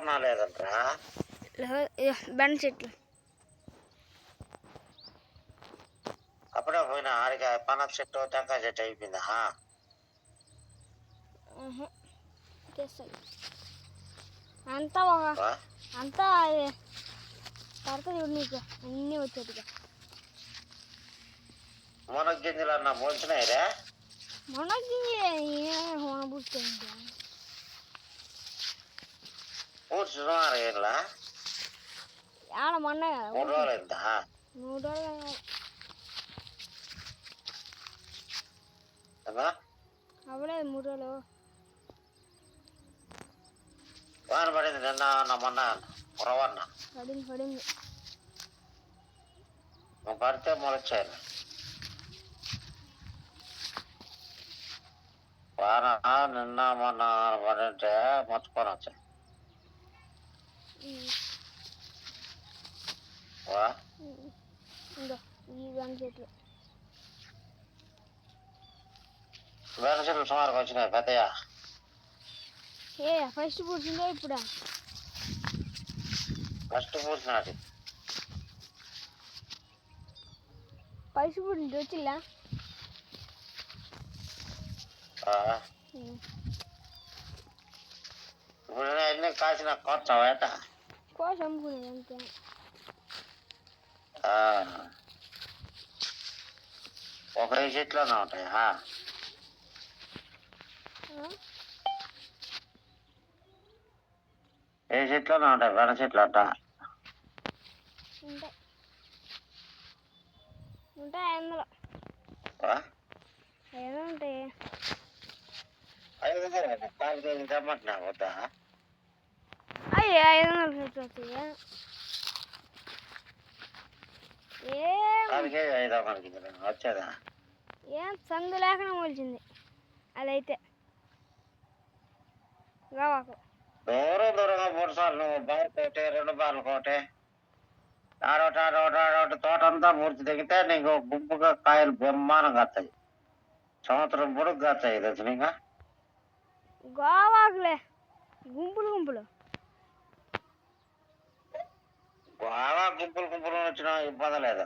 ఏమన్నా లేదంటరా బెండ చెట్లు అప్పుడే పోయినా ఆడికి పనస చెట్టు టెంకాయ చెట్టు అయిపోయిందా అంతా అంతా పడుతుంది చూడు నీకు అన్నీ వచ్చేట్టుగా మునగ్గింజలు అన్న పోల్చినాయిరే పూర్తి పూడ్చున్నారు ఇలా ఆడ మొన్న 3 రోజులు అయిందా 3 రోజులు అవ్వలేదు 3 రోజులు వాన పడింది నిన్న మొన్న రవన్న పడింది పడితే మొలచ్చాయి వాన నిన్న మొన్న పడింటే మొత్తుకొని వచ్చాయి ఈ బెండ చెట్లు బెండ చెట్లు సుమారుగా వచ్చినాయి పెద్దయా ఫస్ట్ పూర్చిందో ఇప్పుడా ఫస్ట్ పూర్చినాటి ఫస్ట్ పూర్చింది వచ్చిల్లా ఇప్పుడు అన్నీ కాసిన కొత్తావా ఏట కోసి అమ్ముకునేది అంతే ఒక 5 చెట్లనే ఉంటాయా ఏ చెట్లనే ఉంటాయి బెండ చెట్లు అంట ఉంటాయి 500 ఉంటాయి 500 4 కేజీలు తెమ్మంటున్నా వద్దా 500 వస్తాయి 4 కేజీ 500 వచ్చేదా ఏం సందు లేకుండా మొలిచింది అదైతే గావాకు దూరంగా 3 సార్లు నువ్వు బార్ కోటే 2 బార్లు కోటే ఆడోటి తోట అంతా పూర్తి దిగితే నీకు గుంపుగా కాయలు బ్రహ్మాండంగా వస్తాయి సంవత్సరం పొడుగు కాస్తాయి తెలుసు నీకు గోవాకులే గుంపులు గోవా గుంపులు వచ్చినా ఇబ్బంది లేదు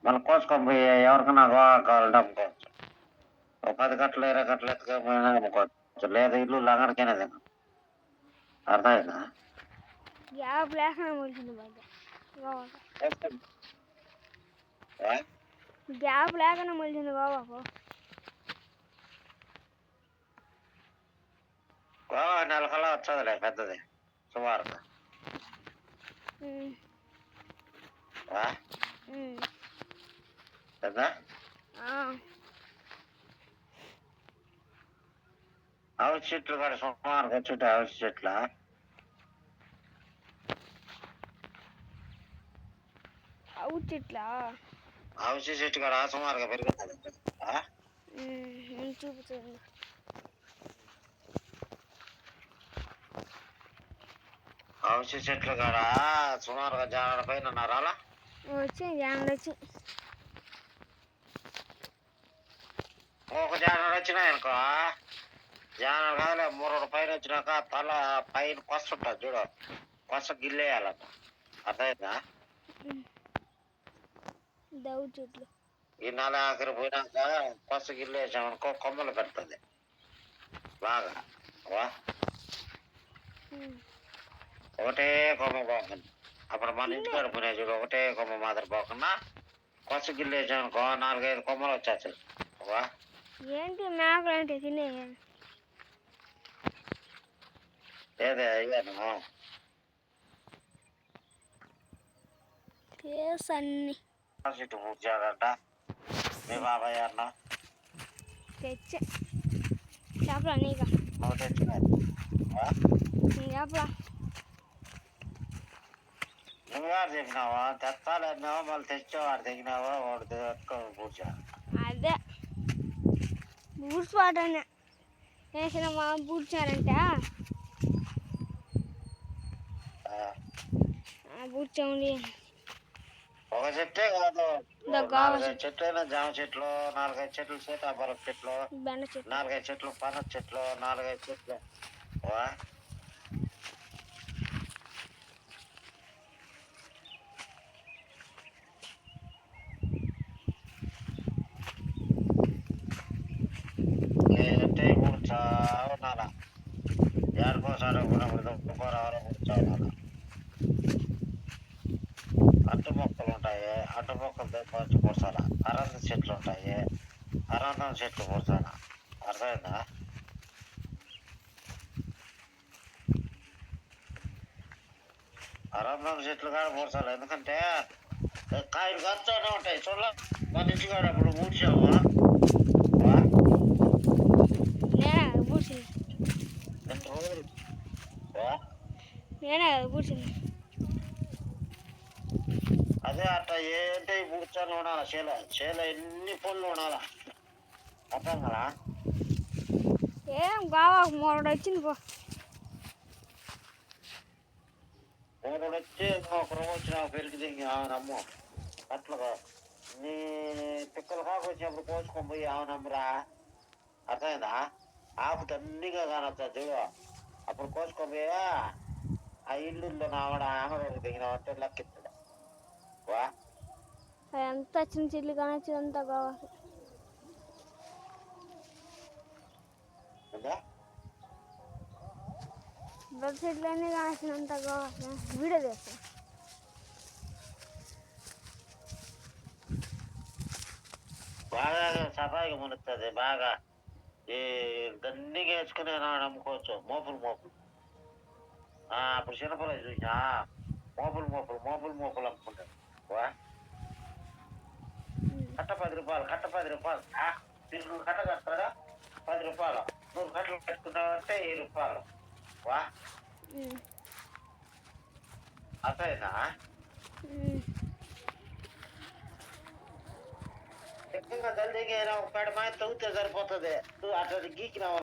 మళ్ళీ కోసుకొని పోయి ఎవరికైనా గోవా కావాలంటే అమ్ముకోవచ్చు 10 గంటలు 20 గంటలు ఎత్తుకపోయినా అమ్ముకోవచ్చు లేదా ఇల్లు లంగడికైనా తిన అర్థమైందా గ్యాప్ లేకుండా మొలిచింది గ్యాప్ లేకుండా మొలిచింది గోవాకు గోవా నెలకల్లా వచ్చేదిలే పెద్దది సుమారుగా కదా అవిసి చెట్లు కూడా సుమారుగా వచ్చుంటాయి అవిసి చెట్ల అవిసి చెట్టు కూడా సుమారుగా పెరుగుతుంది చూపుతుంది అవిసి చెట్లు కూడా సుమారుగా జానడ పైన ఉన్నారా వచ్చి జానడు వచ్చి ఒక జానడు వచ్చినాయి అనుకో జానడు కాదులే 3 పైన వచ్చినాక తల పైన కొస్త ఉంటుంది చూడు కొస్త గిల్లేయాలంట అర్థమైందా దవ్వు చెట్లు ఈ నెల ఆఖరి పోయినాక కొస్త గిల్లేసామనుకో కొమ్మలు పెడుతుంది బాగా ఒకటే కొమ్మ పోకుండా అప్పుడు మన ఇంటికాడ పోయినా చూడు ఒకటే కొమ్మ మాదిరి పోకుండా కొస్త గిల్లేసామనుకో 4-5 కొమ్మలు వచ్చేస్తాయి ఏంటి మేకలు అంటే తినే ఏదే అయ్యాను అన్ని చెట్టు పూర్చాడంట మీ బాబాయ్ అన్న తెచ్చా చెప్పరా నీక నువ్వు తెచ్చినాయి చెప్పరా నువ్వుగారు తెచ్చినావా తెస్తాలన్నావా మళ్ళీ తెచ్చేవాడు తెగినావా వాడు తెచ్చుకోవాలి పూర్చా అదే బూడ్చుపాటనే వేసిన మా బూడ్చారంట బూడ్చండి ఒక చెట్టే కాదు 4-5 చెట్లు అయినా జామ చెట్లు 4-5 చెట్లు సీతాఫలం చెట్లు బెండ చెట్లు 4-5 చెట్లు పనస చెట్లు 4-5 చెట్లు కాడప్పుడు దుబ్బకోరాలో కూర్చోవాలి. అడ్డు మొక్కలు ఉంటాయి, అడ్డు మొక్కలు తెచ్చి కూర్చాల. అరంద చెట్లు ఉంటాయి, అరందం చెట్లు కూర్చాల. అర్థమైందా? అరందం చెట్లు కాడ కూర్చాలి. ఎందుకంటే కాయలు ఖర్చునే ఉంటాయి. చూడ మన ఇంటి కాడ అప్పుడు ఊడ్చాము. నేనే కదా పూడ్చింది. ఎంత రోజులు నేనే కదా పూడ్చింది. అదే అట్లా ఏంటి కూర్చొని ఉండాలి. చేల ఎన్ని పళ్ళు ఉండాలా. అర్థం కదా? ఏం కావాలి మొరడు వచ్చింది పో. ఒకడు వచ్చి ఒక రోజు వచ్చి నాకు పెరిగి దిగి నమ్ము అట్లా నీ పిక్కలు కాకు వచ్చినప్పుడు కోసుకొని పోయి నమ్మురా. అర్థమైందా? ఆకు దండిగా కానొచ్చా చూడు. అప్పుడు కోసుకొని పోయా ఆ ఇల్లుల్లో నావాడ ఆమె దిగిన అంటే లెక్కిస్తాడు. వా అది అంతా చిన్న చెట్లు కానీ అంతా కావాలి. ఉందా? పెద్ద చెట్లు అన్నీ కాసినంత కావాలి. వీడియో చేస్తాను. బాగా సఫాయిగా మునుతుంది. బాగా ఈ దండిగా వేసుకుని నమ్ముకోవచ్చు. మోపులు అప్పుడు చిన్నపిల్లలు చూసినా మోపులు అమ్ముకుంటారు. వా కట్ట 10 రూపాయలు, కట్ట 10 రూపాయలు. నువ్వు కట్ట కడతాడా 10 రూపాయలు. నువ్వు కట్టలు పెట్టుకున్నావంటే 7 రూపాయలు. వా అర్థమైందా? ఎక్కువగా జల్దీగా ఒక 10 మాయ తవ్వుతే సరిపోతుంది. నువ్వు అట్లా గీకినావు